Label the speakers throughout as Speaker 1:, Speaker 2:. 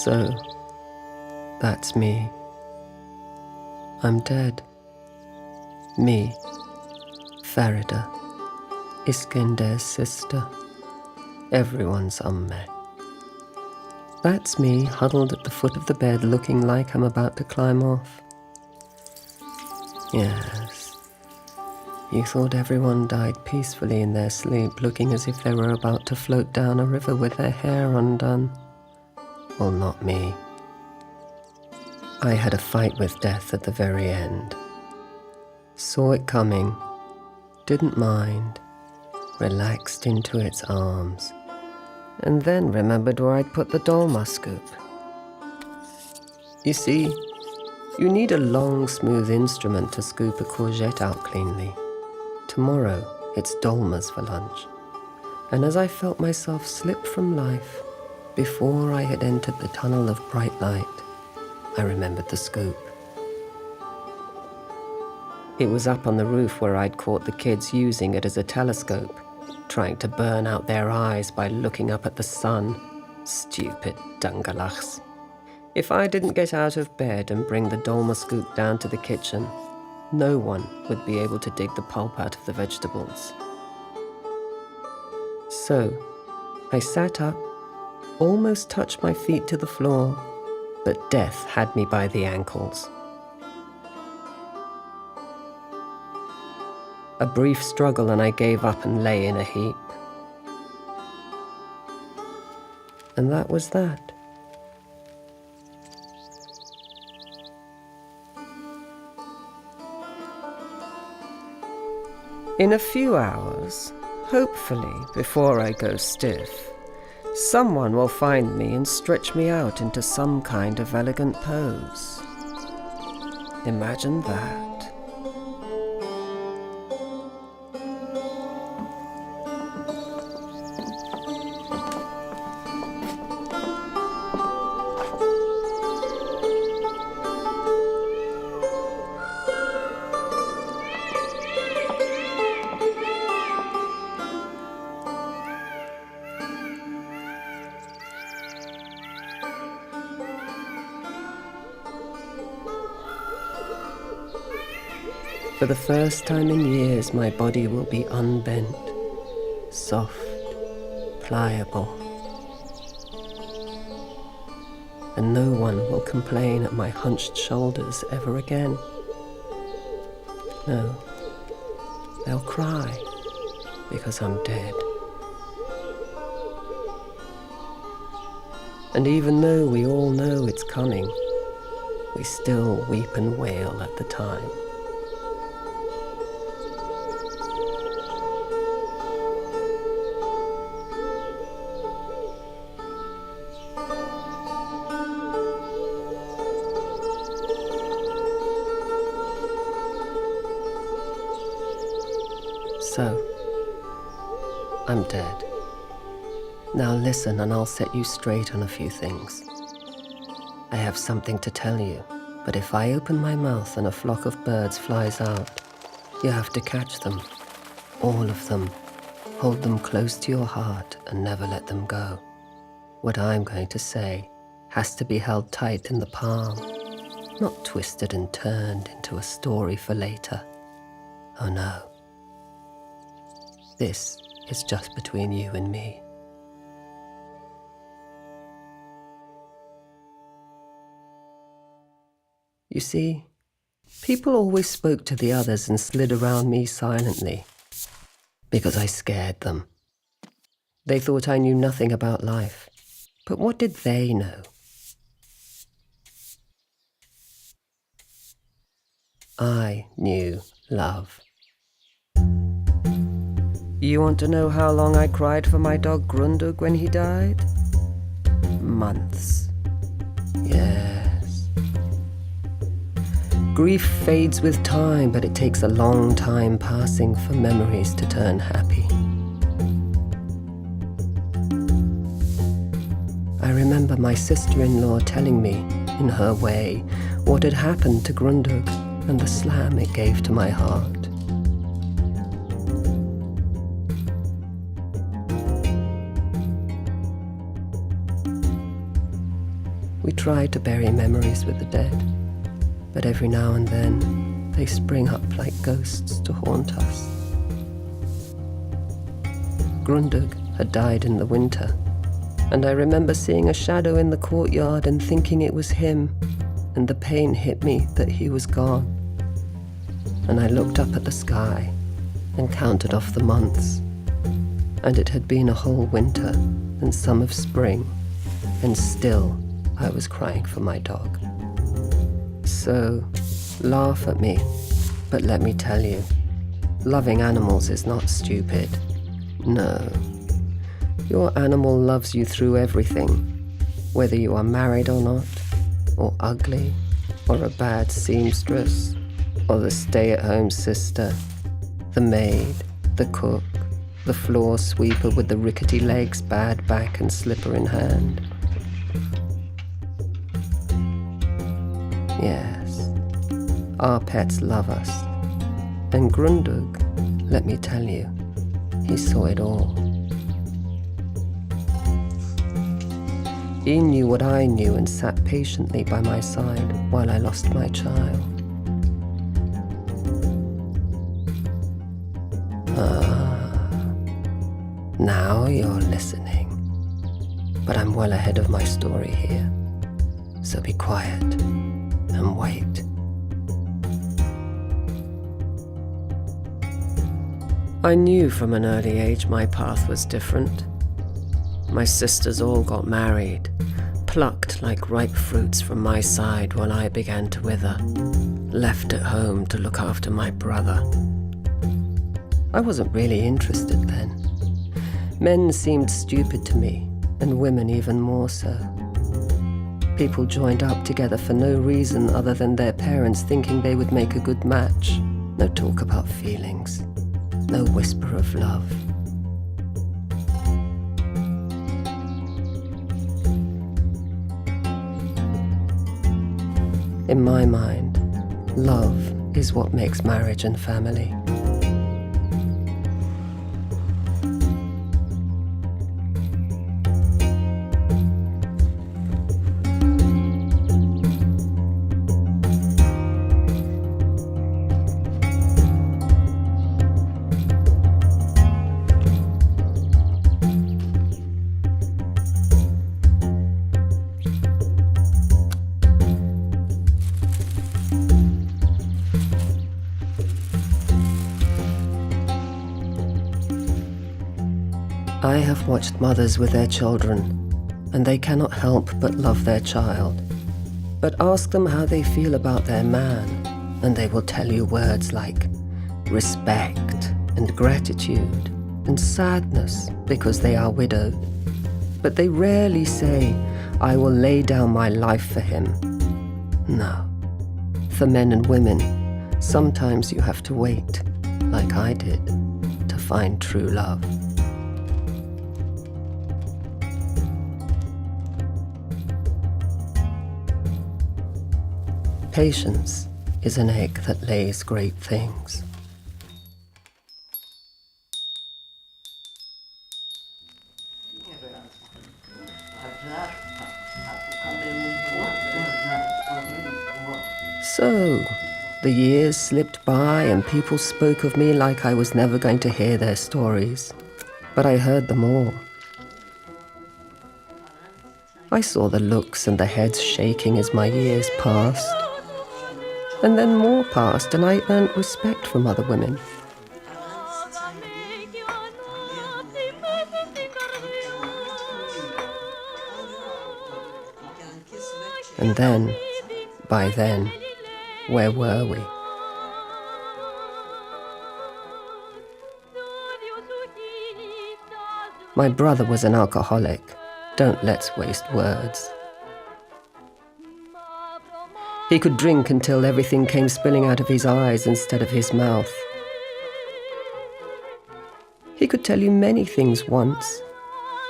Speaker 1: So, that's me. I'm dead. Me, Ferida, Iskender's sister. Everyone's unmet. That's me, huddled at the foot of the bed, looking like I'm about to climb off. Yes. You thought everyone died peacefully in their sleep, looking as if they were about to float down a river with their hair undone. Well, not me. I had a fight with death at the very end. Saw it coming, didn't mind, relaxed into its arms, and then remembered where I'd put the dolma scoop. You see, you need a long, smooth instrument to scoop a courgette out cleanly. Tomorrow, it's dolmas for lunch. And as I felt myself slip from life, before I had entered the tunnel of bright light, I remembered the scoop. It was up on the roof where I'd caught the kids using it as a telescope, trying to burn out their eyes by looking up at the sun. Stupid dungalachs. If I didn't get out of bed and bring the dolma scoop down to the kitchen, no one would be able to dig the pulp out of the vegetables. So, I sat up, almost touched my feet to the floor, but death had me by the ankles. A brief struggle and I gave up and lay in a heap. And that was that. In a few hours, hopefully before I go stiff, someone will find me and stretch me out into some kind of elegant pose. Imagine that. For the first time in years, my body will be unbent, soft, pliable. And no one will complain at my hunched shoulders ever again. No, they'll cry because I'm dead. And even though we all know it's coming, we still weep and wail at the time. So, I'm dead. Now listen and I'll set you straight on a few things. I have something to tell you, but if I open my mouth and a flock of birds flies out, you have to catch them. All of them. Hold them close to your heart and never let them go. What I'm going to say has to be held tight in the palm, not twisted and turned into a story for later. Oh no. This is just between you and me. You see, people always spoke to the others and slid around me silently, because I scared them. They thought I knew nothing about life, but what did they know? I knew love. You want to know how long I cried for my dog Grundug when he died? Months. Yes. Grief fades with time, but it takes a long time passing for memories to turn happy. I remember my sister-in-law telling me, in her way, what had happened to Grundug and the slam it gave to my heart. try to bury memories with the dead, but every now and then they spring up like ghosts to haunt us. Grundig had died in the winter, and I remember seeing a shadow in the courtyard and thinking it was him, and the pain hit me that he was gone. And I looked up at the sky and counted off the months, and it had been a whole winter and some of spring, and still I was crying for my dog. So, laugh at me, but let me tell you, loving animals is not stupid. No. Your animal loves you through everything, whether you are married or not, or ugly, or a bad seamstress, or the stay-at-home sister, the maid, the cook, the floor sweeper with the rickety legs, bad back and slipper in hand. Yes, our pets love us. And Grundig, let me tell you, he saw it all. He knew what I knew and sat patiently by my side while I lost my child. Now you're listening. But I'm well ahead of my story here. So be quiet and wait. I knew from an early age my path was different. My sisters all got married, plucked like ripe fruits from my side while I began to wither, left at home to look after my brother. I wasn't really interested then. Men seemed stupid to me, and women even more so. People joined up together for no reason other than their parents thinking they would make a good match. No talk about feelings, no whisper of love. In my mind, love is what makes marriage and family. I have watched mothers with their children, and they cannot help but love their child. But ask them how they feel about their man, and they will tell you words like respect and gratitude and sadness because they are widowed. But they rarely say, I will lay down my life for him. No. For men and women, sometimes you have to wait, like I did, to find true love. Patience is an egg that lays great things. So, the years slipped by and people spoke of me like I was never going to hear their stories. But I heard them all. I saw the looks and the heads shaking as my years passed. And then more passed, and I earned respect from other women. And then, by then, where were we? My brother was an alcoholic. Don't let's waste words. He could drink until everything came spilling out of his eyes instead of his mouth. He could tell you many things once,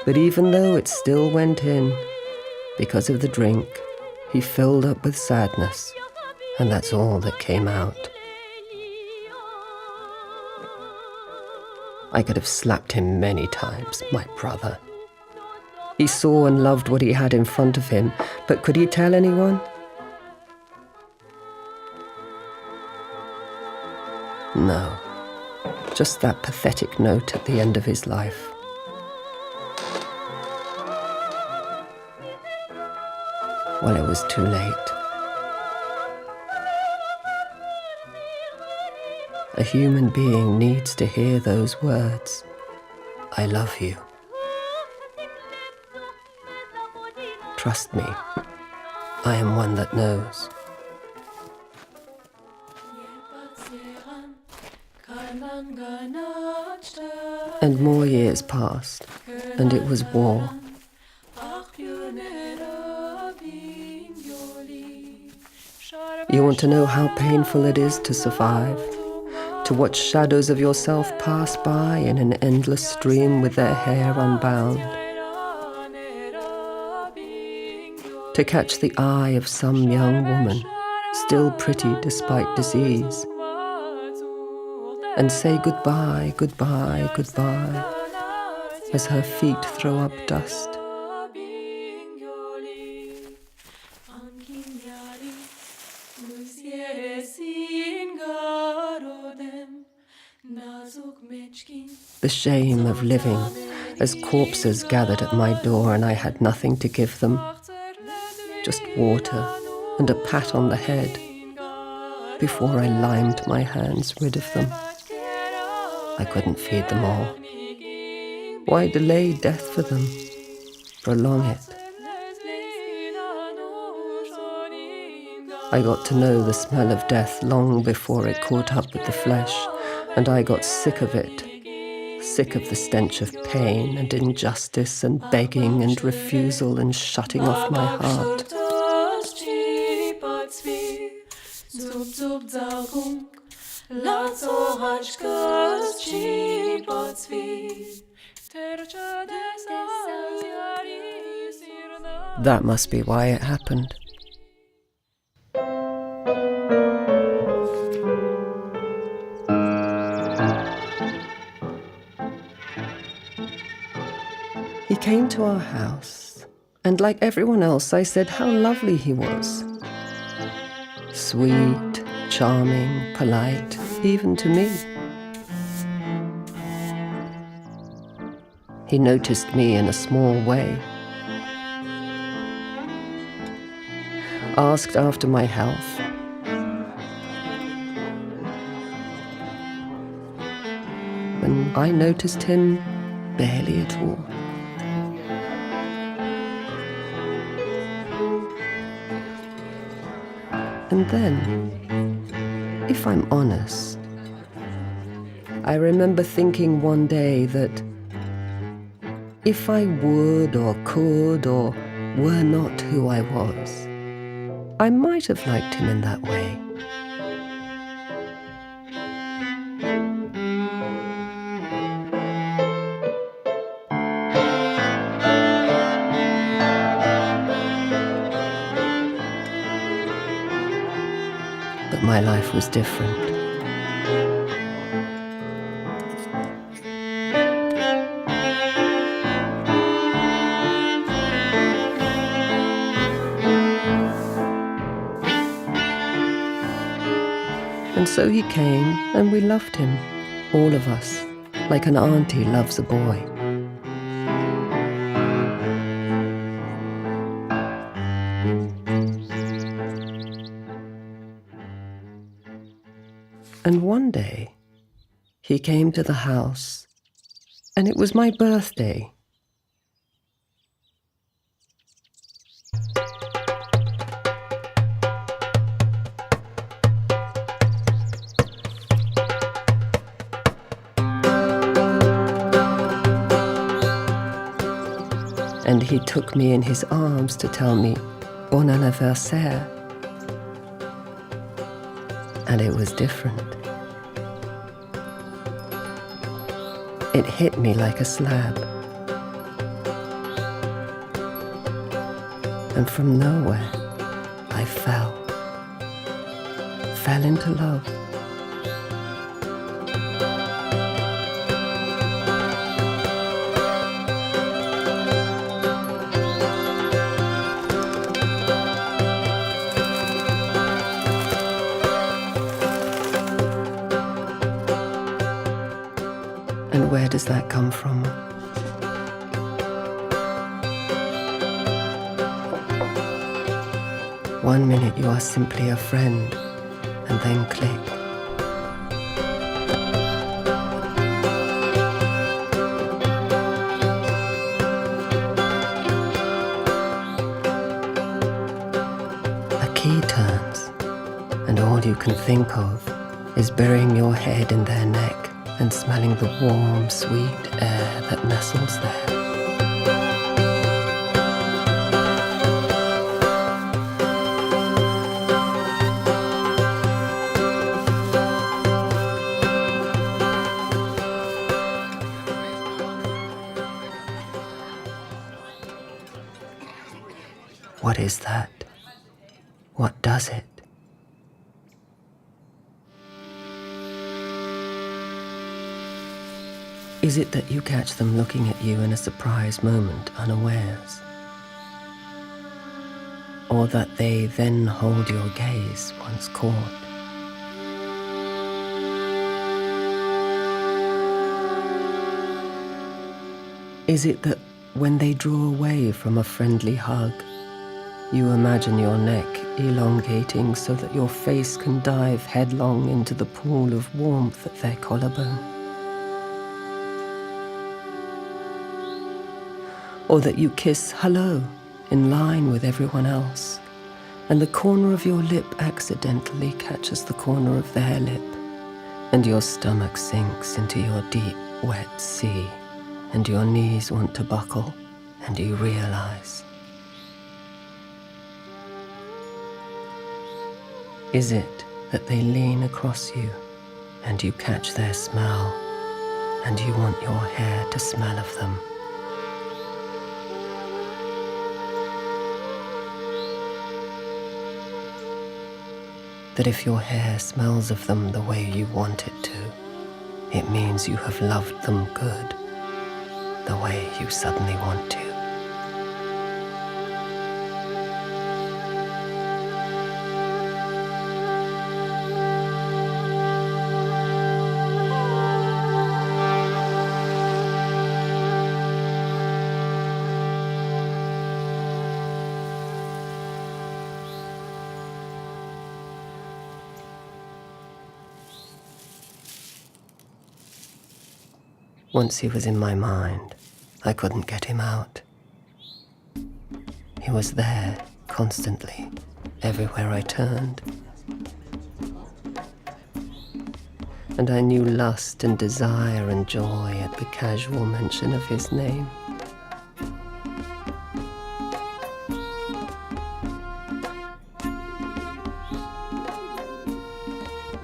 Speaker 1: but even though it still went in, because of the drink, he filled up with sadness, and that's all that came out. I could have slapped him many times, my brother. He saw and loved what he had in front of him, but could he tell anyone? No, just that pathetic note at the end of his life. Well, it was too late. A human being needs to hear those words. I love you. Trust me, I am one that knows. And more years passed, and it was war. You want to know how painful it is to survive? To watch shadows of yourself pass by in an endless stream with their hair unbound? To catch the eye of some young woman, still pretty despite disease, and say goodbye, goodbye, goodbye, as her feet throw up dust. The shame of living as corpses gathered at my door and I had nothing to give them. Just water and a pat on the head before I limed my hands rid of them. I couldn't feed them all. Why delay death for them? Prolong it. I got to know the smell of death long before it caught up with the flesh, and I got sick of it. Sick of the stench of pain and injustice and begging and refusal and shutting off my heart. That must be why it happened. He came to our house, and like everyone else, I said how lovely he was. Sweet, charming, polite, even to me. He noticed me in a small way. Asked after my health. And I noticed him barely at all. And then, if I'm honest, I remember thinking one day that if I would or could or were not who I was, I might have liked him in that way. But my life was different. And so he came, and we loved him, all of us, like an auntie loves a boy. And one day, he came to the house, and it was my birthday. And he took me in his arms to tell me, bon anniversaire. And it was different. It hit me like a slab. And from nowhere, I fell into love. where does that come from? One minute you are simply a friend, and then click. A key turns, and all you can think of is burying your head in their neck and smelling the warm, sweet air that nestles there. What is that? What does it? Is it that you catch them looking at you in a surprise moment, unawares? Or that they then hold your gaze once caught? Is it that when they draw away from a friendly hug, you imagine your neck elongating so that your face can dive headlong into the pool of warmth at their collarbone? Or that you kiss hello in line with everyone else, and the corner of your lip accidentally catches the corner of their lip, and your stomach sinks into your deep, wet sea, and your knees want to buckle, and you realize. Is it that they lean across you, and you catch their smell, and you want your hair to smell of them? That if your hair smells of them the way you want it to, it means you have loved them good, the way you suddenly want to. Once he was in my mind, I couldn't get him out. He was there, constantly, everywhere I turned. And I knew lust and desire and joy at the casual mention of his name.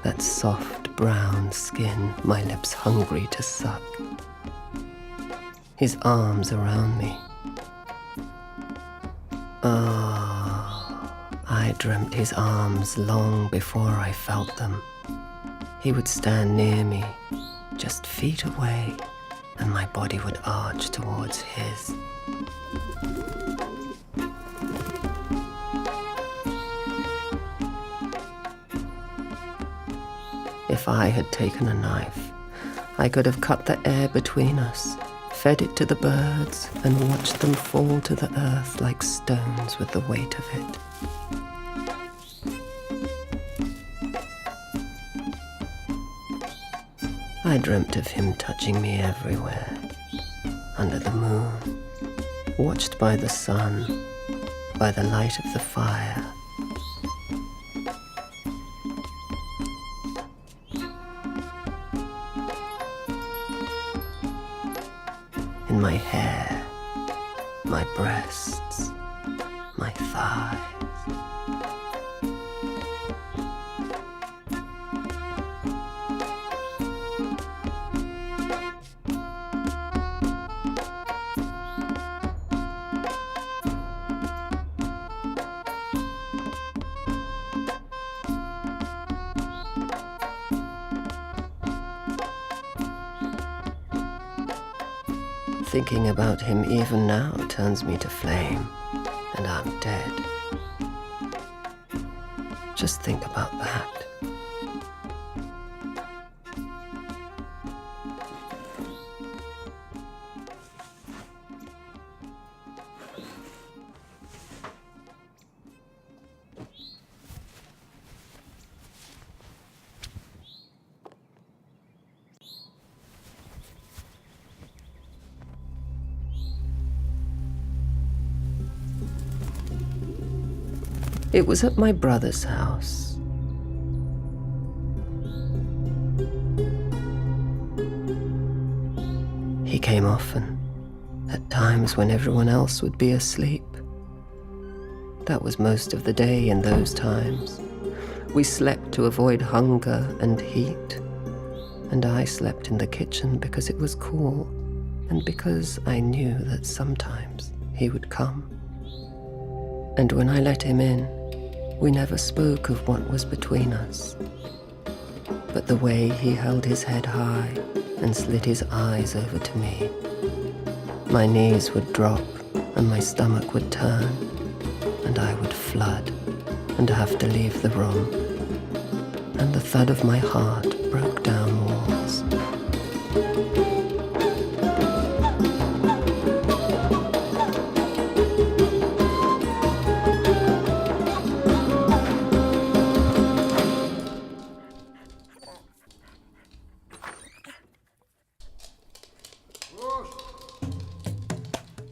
Speaker 1: That soft brown skin, my lips hungry to suck. His arms around me. I dreamt his arms long before I felt them. He would stand near me, just feet away, and my body would arch towards his. If I had taken a knife, I could have cut the air between us, fed it to the birds, and watched them fall to the earth like stones with the weight of it. I dreamt of him touching me everywhere, under the moon, watched by the sun, by the light of the fire. In my hair, my breasts, my thighs. Thinking about him even now turns me to flame, and I'm dead. Just think about that. It was at my brother's house. He came often, at times when everyone else would be asleep. That was most of the day in those times. We slept to avoid hunger and heat, and I slept in the kitchen because it was cool, and because I knew that sometimes he would come. And when I let him in, we never spoke of what was between us, but the way he held his head high and slid his eyes over to me. My knees would drop and my stomach would turn, and I would flood and have to leave the room, and the thud of my heart broke down walls.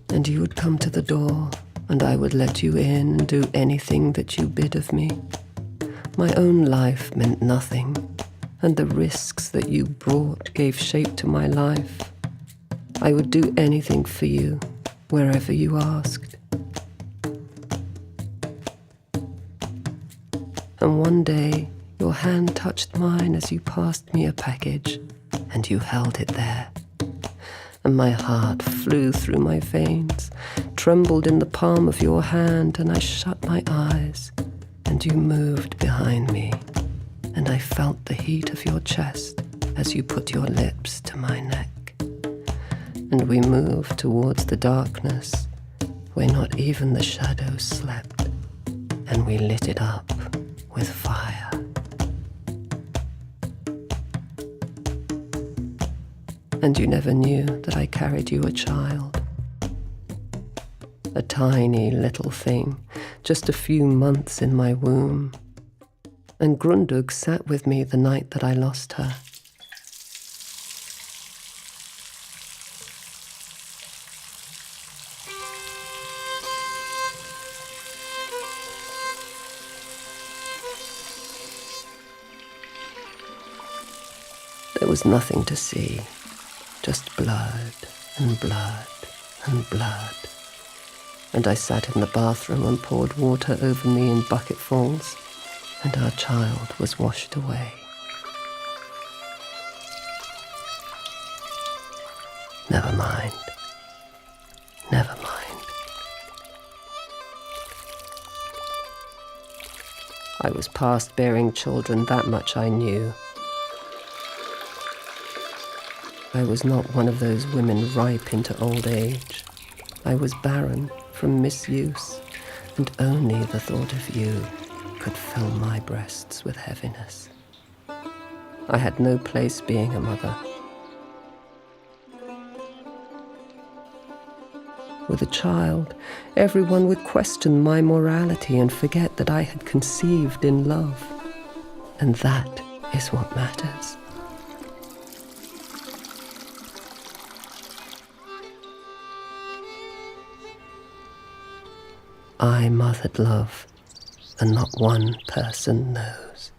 Speaker 1: And you would come to the door, and I would let you in and do anything that you bid of me. My own life meant nothing, and the risks that you brought gave shape to my life. I would do anything for you, wherever you asked. And one day, your hand touched mine as you passed me a package, and you held it there. And my heart flew through my veins, trembled in the palm of your hand, and I shut my eyes, and you moved behind me, and I felt the heat of your chest as you put your lips to my neck. And we moved towards the darkness, where not even the shadows slept, and we lit it up with fire. And you never knew that I carried you a child. A tiny little thing, just a few months in my womb. And Grundug sat with me the night that I lost her. There was nothing to see. Just blood and blood and blood. And I sat in the bathroom and poured water over me in bucketfuls, and our child was washed away. Never mind. Never mind. I was past bearing children, that much I knew. I was not one of those women ripe into old age. I was barren from misuse, and only the thought of you could fill my breasts with heaviness. I had no place being a mother. With a child, everyone would question my morality and forget that I had conceived in love. And that is what matters. I mothered love, and not one person knows.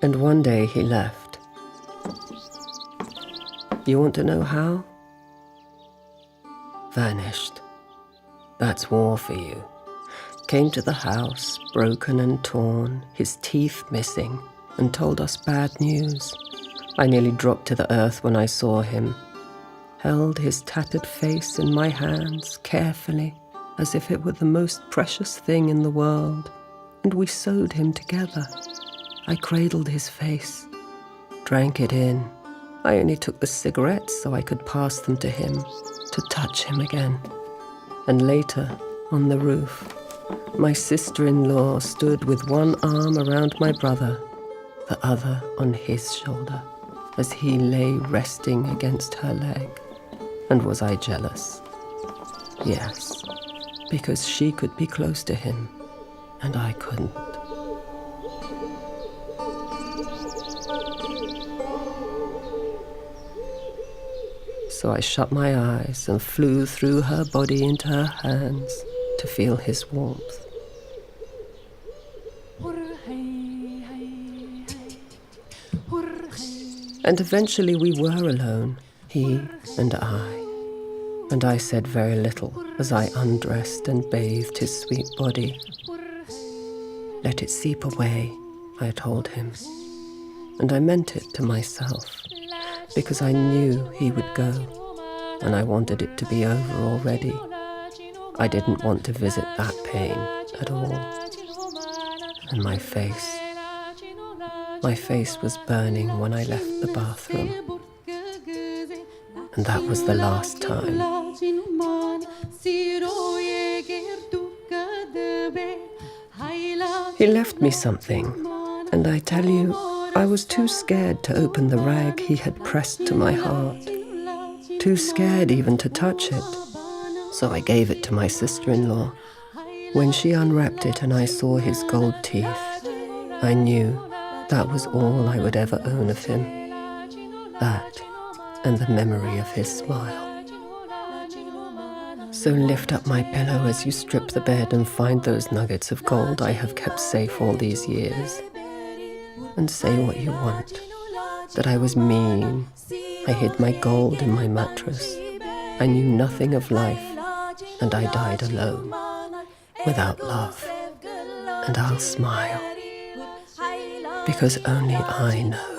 Speaker 1: And one day he left. You want to know how? Vanished. That's war for you. Came to the house, broken and torn, his teeth missing, and told us bad news. I nearly dropped to the earth when I saw him. Held his tattered face in my hands carefully, as if it were the most precious thing in the world, and we sewed him together. I cradled his face, drank it in. I only took the cigarettes so I could pass them to him, to touch him again. And later, on the roof, my sister-in-law stood with one arm around my brother, the other on his shoulder, as he lay resting against her leg. And was I jealous? Yes, because she could be close to him, and I couldn't. So I shut my eyes and flew through her body into her hands to feel his warmth. And eventually we were alone, he and I said very little as I undressed and bathed his sweet body. Let it seep away, I told him, and I meant it to myself, because I knew he would go, and I wanted it to be over already. I didn't want to visit that pain at all. And my face was burning when I left the bathroom. And that was the last time. He left me something, and I tell you, I was too scared to open the rag he had pressed to my heart. Too scared even to touch it. So I gave it to my sister-in-law. When she unwrapped it and I saw his gold teeth, I knew that was all I would ever own of him. That and the memory of his smile. So lift up my pillow as you strip the bed and find those nuggets of gold I have kept safe all these years. And say what you want. That I was mean. I hid my gold in my mattress. I knew nothing of life, and I died alone, without love. And I'll smile, because only I know.